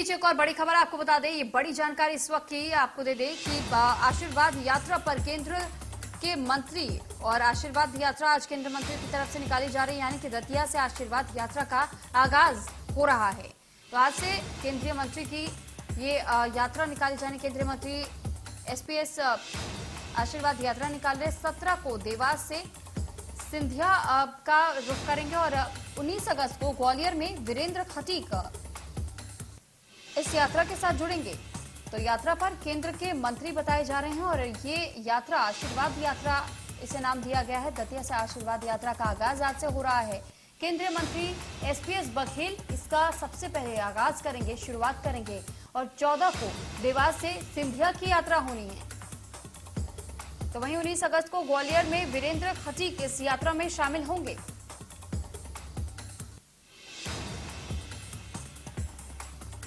बीच एक और बड़ी खबर आपको बता दें, ये बड़ी जानकारी इस वक्त की आपको दे दें कि आशीर्वाद यात्रा पर केंद्र के मंत्री और आशीर्वाद यात्रा आज केंद्र मंत्री की तरफ से निकाली जा रही है, यानी कि दतिया से आशीर्वाद यात्रा का आगाज हो रहा है। तो आज से केंद्रीय मंत्री की ये यात्रा निकाली जाने, केंद्रीय मंत्री एसपीएस आशीर्वाद यात्रा निकाल रहे। 17 को देवास से सिंधिया का रुख करेंगे और 19 अगस्त को ग्वालियर में वीरेंद्र खटीक इस यात्रा के साथ जुड़ेंगे। तो यात्रा पर केंद्र के मंत्री बताए जा रहे हैं और ये यात्रा आशीर्वाद यात्रा इसे नाम दिया गया है। दतिया से आशीर्वाद यात्रा का आगाज आज से हो रहा है। केंद्रीय मंत्री एसपीएस बघेल इसका सबसे पहले आगाज करेंगे, शुरुआत करेंगे और 14 को देवास से सिंधिया की यात्रा होनी है। तो वहीं 19 अगस्त को ग्वालियर में वीरेंद्र खटीक इस यात्रा में शामिल होंगे।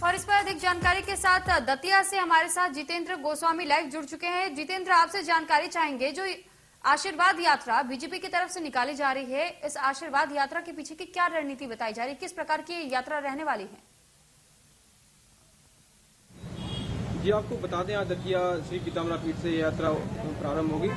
और इस पर अधिक जानकारी के साथ दतिया से हमारे साथ जितेंद्र गोस्वामी लाइव जुड़ चुके हैं। जितेंद्र, आपसे जानकारी चाहेंगे, जो आशीर्वाद यात्रा बीजेपी की तरफ से निकाली जा रही है, इस आशीर्वाद यात्रा के पीछे की क्या रणनीति बताई जा रही है, किस प्रकार की यात्रा रहने वाली है? जी, आपको बता दें, आज दतिया श्री पीताम्बरा पीठ से यात्रा प्रारंभ होगी।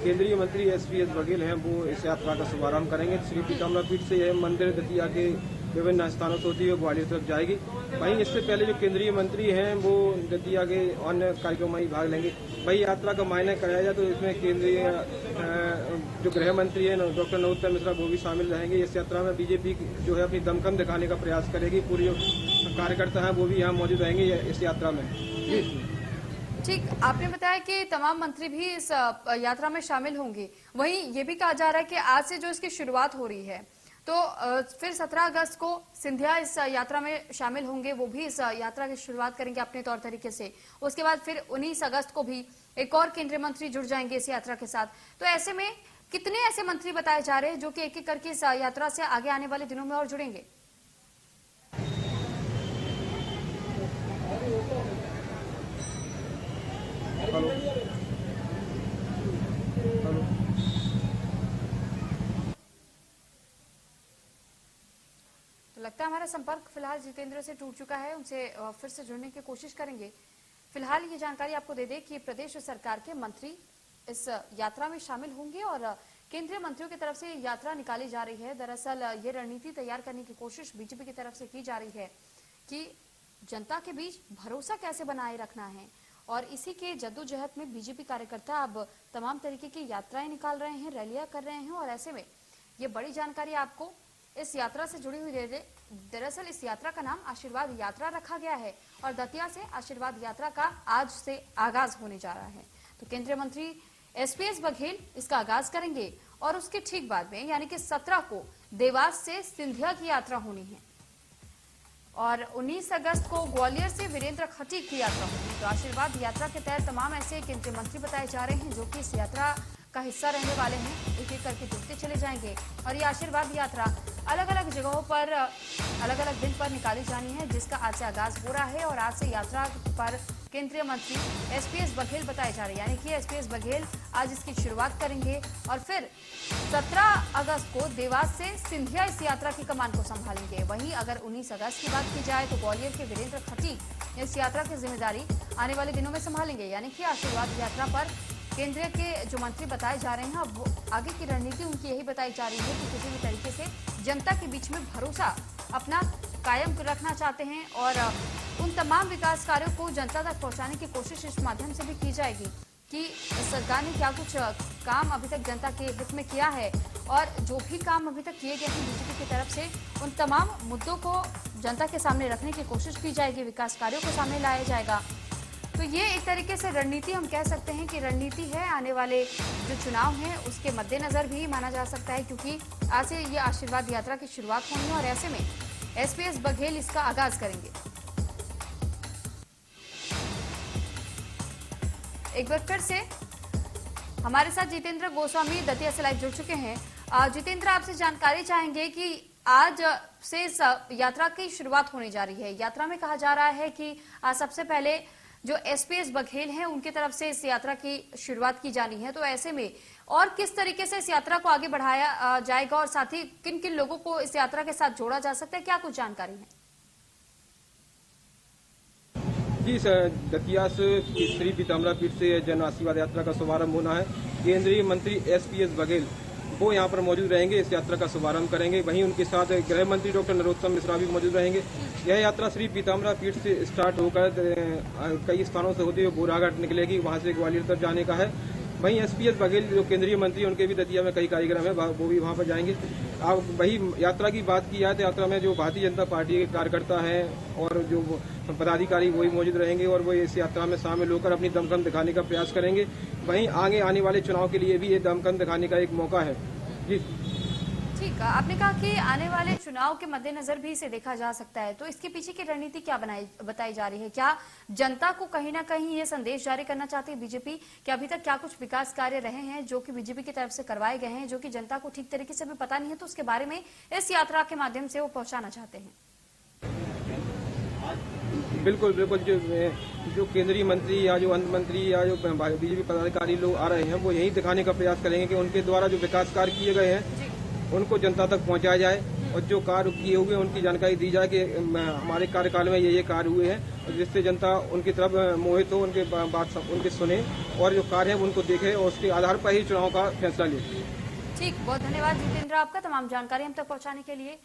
केंद्रीय मंत्री एसपीएस बघेल हैं, वो इस यात्रा का शुभारंभ करेंगे। श्री पीताम्बरा पीठ से यह मंदिर दतिया के विभिन्न स्थानों से होती हुई ग्वालियर तरफ जाएगी। वहीं इससे पहले जो केंद्रीय मंत्री हैं वो दतिया के अन्य कार्यक्रमों में भाग लेंगे। वही यात्रा का मायने कराया जाए तो इसमें केंद्रीय जो गृह मंत्री हैं डॉक्टर नरोत्तम मिश्रा वो भी शामिल रहेंगे। इस यात्रा में बीजेपी जो है अपनी दमखम दिखाने का प्रयास करेगी। पूरी जो कार्यकर्ता हैं वो भी यहाँ मौजूद रहेंगे इस यात्रा में। ठीक, आपने बताया कि तमाम मंत्री भी इस यात्रा में शामिल होंगे। वहीं ये भी कहा जा रहा है कि आज से जो इसकी शुरुआत हो रही है, तो फिर 17 अगस्त को सिंधिया इस यात्रा में शामिल होंगे, वो भी इस यात्रा की शुरुआत करेंगे अपने तौर तरीके से। उसके बाद फिर 19 अगस्त को भी एक और केंद्रीय मंत्री जुड़ जाएंगे इस यात्रा के साथ। तो ऐसे में कितने ऐसे मंत्री बताए जा रहे हैं जो कि एक एक करके इस यात्रा से आगे आने वाले दिनों में और जुड़ेंगे? तो लगता है हमारा संपर्क फिलहाल जितेंद्र से टूट चुका है, उनसे फिर से जुड़ने की कोशिश करेंगे। फिलहाल ये जानकारी आपको दे दें कि प्रदेश सरकार के मंत्री इस यात्रा में शामिल होंगे और केंद्रीय मंत्रियों की तरफ से यात्रा निकाली जा रही है। दरअसल ये रणनीति तैयार करने की कोशिश बीजेपी की तरफ से की जा रही है कि जनता के बीच भरोसा कैसे बनाए रखना है, और इसी के जद्दोजहद में बीजेपी कार्यकर्ता अब तमाम तरीके की यात्राएं निकाल रहे हैं, रैलियां कर रहे हैं। और ऐसे में ये बड़ी जानकारी आपको इस यात्रा से जुड़ी हुई दे दे। दरअसल इस यात्रा का नाम आशीर्वाद यात्रा रखा गया है और दतिया से आशीर्वाद यात्रा का आज से आगाज होने जा रहा है। तो केंद्रीय मंत्री एसपीएस बघेल इसका आगाज करेंगे और उसके ठीक बाद में यानी कि 17 को देवास से सिंधिया की यात्रा होनी है और 19 अगस्त को ग्वालियर से वीरेंद्र खटीक की यात्रा होगी। तो आशीर्वाद यात्रा के तहत तमाम ऐसे केंद्रीय मंत्री बताए जा रहे हैं जो कि इस यात्रा का हिस्सा रहने वाले हैं। एक एक करके जुड़ते चले जाएंगे और ये आशीर्वाद यात्रा अलग अलग जगहों पर अलग अलग दिन पर निकाली जानी है, जिसका आज से आगाज हो रहा है। और आज से यात्रा पर केंद्रीय मंत्री एसपीएस बघेल बताए जा रहे हैं, यानी कि एसपीएस बघेल आज इसकी शुरुआत करेंगे और फिर 17 अगस्त को देवास से सिंधिया इस यात्रा की कमान को संभालेंगे। वहीं अगर 19 अगस्त की बात की जाए तो ग्वालियर के वीरेंद्र खटीक इस यात्रा की जिम्मेदारी आने वाले दिनों में संभालेंगे। यानी कि आशीर्वाद यात्रा पर केंद्रीय के जो मंत्री बताए जा रहे हैं, वो आगे की रणनीति उनकी यही बताई जा रही है कि किसी भी तरीके से जनता के बीच में भरोसा अपना कायम रखना चाहते हैं और उन तमाम विकास कार्यों को जनता तक पहुंचाने की कोशिश इस माध्यम से भी की जाएगी कि सरकार ने क्या कुछ काम अभी तक जनता के हित में किया है और जो भी काम अभी तक किए गए हैं बीजेपी की तरफ से, उन तमाम मुद्दों को जनता के सामने रखने की कोशिश की जाएगी, विकास कार्यों को सामने लाया जाएगा। तो ये एक तरीके से रणनीति हम कह सकते हैं कि रणनीति है, आने वाले जो चुनाव हैं उसके मद्देनजर भी माना जा सकता है, क्योंकि आज से ये आशीर्वाद यात्रा की शुरुआत होनी है और ऐसे में एसपीएस बघेल इसका आगाज करेंगे। एक बार फिर से हमारे साथ जितेंद्र गोस्वामी दतिया से लाइव जुड़ चुके हैं। जितेंद्र, आपसे जानकारी चाहेंगे कि आज से यात्रा की शुरुआत होने जा रही है। यात्रा में कहा जा रहा है कि सबसे पहले जो एसपीएस बघेल हैं उनकी तरफ से इस यात्रा की शुरुआत की जानी है। तो ऐसे में और किस तरीके से इस यात्रा को आगे बढ़ाया जाएगा और साथ ही किन किन लोगों को इस यात्रा के साथ जोड़ा जा सकता है, क्या कुछ जानकारी है? जी दतिया से श्री पीताम्बरा पीठ से जन आशीर्वाद यात्रा का शुभारंभ होना है। केंद्रीय मंत्री एसपीएस बघेल वो यहाँ पर मौजूद रहेंगे, इस यात्रा का शुभारंभ करेंगे। वहीं उनके साथ गृह मंत्री डॉक्टर नरोत्तम मिश्रा भी मौजूद रहेंगे। यह यात्रा श्री पीताम्बरा पीठ से स्टार्ट होकर कई स्थानों से होते हुए बोराघाट निकलेगी, वहां से ग्वालियर तक जाने का है। वहीं एसपीएस बघेल जो केंद्रीय मंत्री उनके भी दतिया में कई कार्यक्रम है, वो भी वहां पर जाएंगे। अब वही यात्रा की बात की जाए तो यात्रा में जो भारतीय जनता पार्टी के कार्यकर्ता हैं और जो पदाधिकारी वही मौजूद रहेंगे और वो इस यात्रा में शामिल होकर अपनी दमखम दिखाने का प्रयास करेंगे। वहीं आगे आने वाले चुनाव के लिए भी ये दमखम दिखाने का एक मौका है। जी ठीक है, आपने कहा कि आने वाले चुनाव के मद्देनजर भी इसे देखा जा सकता है, तो इसके पीछे की रणनीति क्या बताई जा रही है? क्या जनता को कहीं ना कहीं ये संदेश जारी करना चाहती है बीजेपी कि अभी तक क्या कुछ विकास कार्य रहे हैं जो कि बीजेपी की तरफ से करवाए गए हैं, जो कि जनता को ठीक तरीके से भी पता नहीं है, तो उसके बारे में इस यात्रा के माध्यम से वो पहुंचाना चाहते हैं? बिल्कुल बिल्कुल, जो केंद्रीय मंत्री या जो अंत मंत्री या जो बीजेपी पदाधिकारी लोग आ रहे हैं वो यही दिखाने का प्रयास करेंगे कि उनके द्वारा जो विकास कार्य किए गए हैं उनको जनता तक पहुंचाया जाए और जो कार्य किए हुए हैं उनकी जानकारी दी जाए कि हमारे कार्यकाल में ये कार्य हुए हैं, जिससे जनता उनकी तरफ मोहित हो, उनके बात उनके सुने और जो कार्य है उनको देखे और उसके आधार पर ही चुनाव का फैसला ले। ठीक, बहुत धन्यवाद जितेंद्र आपका तमाम जानकारी हम तक पहुंचाने के लिए।